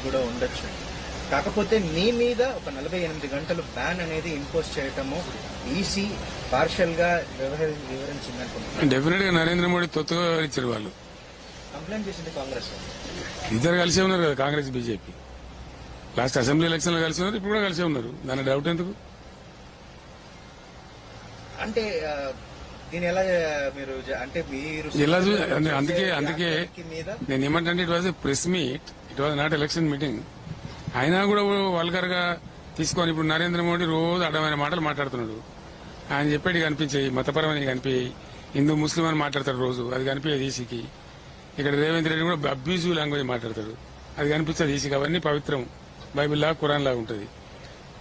కూడా ఉండొచ్చు. కాకపోతే మీ మీద ఒక 48 గంటలు బ్యాన్ అనేది ఇంపోజ్ చేయటము ఈసీ పార్షల్ గా వివరించింది అనుకుంటున్నాను. డెఫినెట్ గా నరేంద్ర మోడీ తొత్తుగా వివరించారు. వాళ్ళు కంప్లైంట్ చేసింది కాంగ్రెస్. ఇద్దరు కలిసే ఉన్నారు కదా, Congress BJP. Last assembly election లో కలిసి ఉన్నారు, ఇప్పుడు కూడా కలిసే ఉన్నారు. దాని డౌట్ ఎందుకు? అంటే దీని ఎలా మీరు అంటే మీరు ఎలా అందుకే నేను ఏమంటే it was a press meet, it was not election meeting. అయినా కూడా వల్గర్ గా తీసుకొని ఇప్పుడు నరేంద్ర మోడీ రోజు అడ్డమైన మాటలు మాట్లాడుతున్నాడు. ఆయన చెప్పేటి కనిపించాయి, మతపరమైన కనిపించాయి, హిందూ ముస్లిం అని మాట్లాడతారు రోజు, అది కనిపించేది ఈసీకి. ఇక్కడ రేవంత్ రెడ్డి కూడా అబ్యూజివ్ లాంగ్వేజ్ మాట్లాడతాడు, అది కనిపించేది ఈసీకి. అవన్నీ పవిత్రం, బైబిల్ లాగా ఖురాన్ లాగా ఉంటుంది.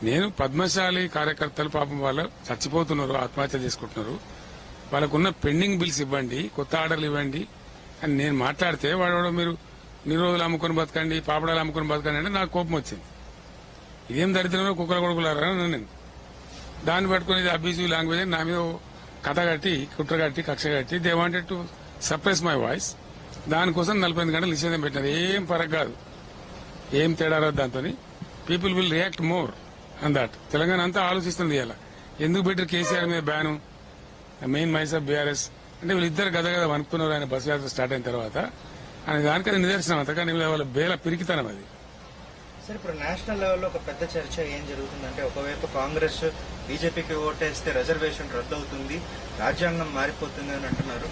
నేను పద్మశాలి కార్యకర్తలు పాపం వాళ్ళు చచ్చిపోతున్నారు, ఆత్మహత్య చేసుకుంటున్నారు, వాళ్ళకున్న పెండింగ్ బిల్స్ ఇవ్వండి, కొత్త ఆర్డర్లు ఇవ్వండి అని నేను మాట్లాడితే వాడు మీరు నిరోధులు అమ్ముకొని బతకండి, పాపడాలు అమ్ముకొని బతకండి అంటే నాకు కోపం వచ్చింది. ఇదేం దరిద్రంలో కుక్కల కొడుకులారా నేను దాన్ని పట్టుకుని ఇది అబ్యూజివ్ లాంగ్వేజ్ నా మీద కథ కట్టి కుట్ర కట్టి కక్ష కట్టి they wanted to suppress my voice. దానికోసం 48 గంటలు నిషేధం పెట్టినారు. ఏం ఫరక్ కాదు, ఏం తేడా రాదు. దాంతో people will react more on that. Telangana అంతా ఆలోచిస్తుంది ఇలా ఎందుకు పెట్టారు కేసీఆర్ మీద బ్యాను, మెయిన్ మైసా బీఆర్ఎస్ అంటే వీళ్ళిద్దరు గద అనుకున్నారు. ఆయన బస్సు యాత్ర స్టార్ట్ అయిన తర్వాత ఆయన దానికన్నా నిదర్శనం అంత, కానీ వాళ్ళ బేల పిరికితనం అది. సార్ ఇప్పుడు నేషనల్ లెవెల్లో ఒక పెద్ద చర్చ ఏం జరుగుతుందంటే, ఒకవైపు కాంగ్రెస్ బీజేపీకి ఓటేస్తే రిజర్వేషన్ రద్దు అవుతుంది, రాజ్యాంగం మారిపోతుంది అని అంటున్నారు.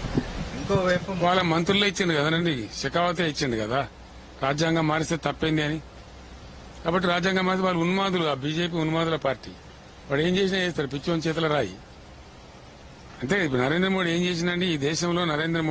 ఇంకోవైపు వాళ్ళ మంత్రులే ఇచ్చింది కదనండి, షెకావతే ఇచ్చింది కదా రాజ్యాంగం మారిస్తే తప్పైంది అని. కాబట్టి రాజ్యాంగం మారితే వాళ్ళు ఉన్మాదులు, ఆ బీజేపీ ఉన్మాదుల పార్టీ. వాడు ఏం చేసినా చేస్తారు, పిచ్చోని చేతుల రాయి. అంతే. ఇప్పుడు నరేంద్ర మోడీ ఏం చేసినండి ఈ దేశంలో? నరేంద్ర మోడీ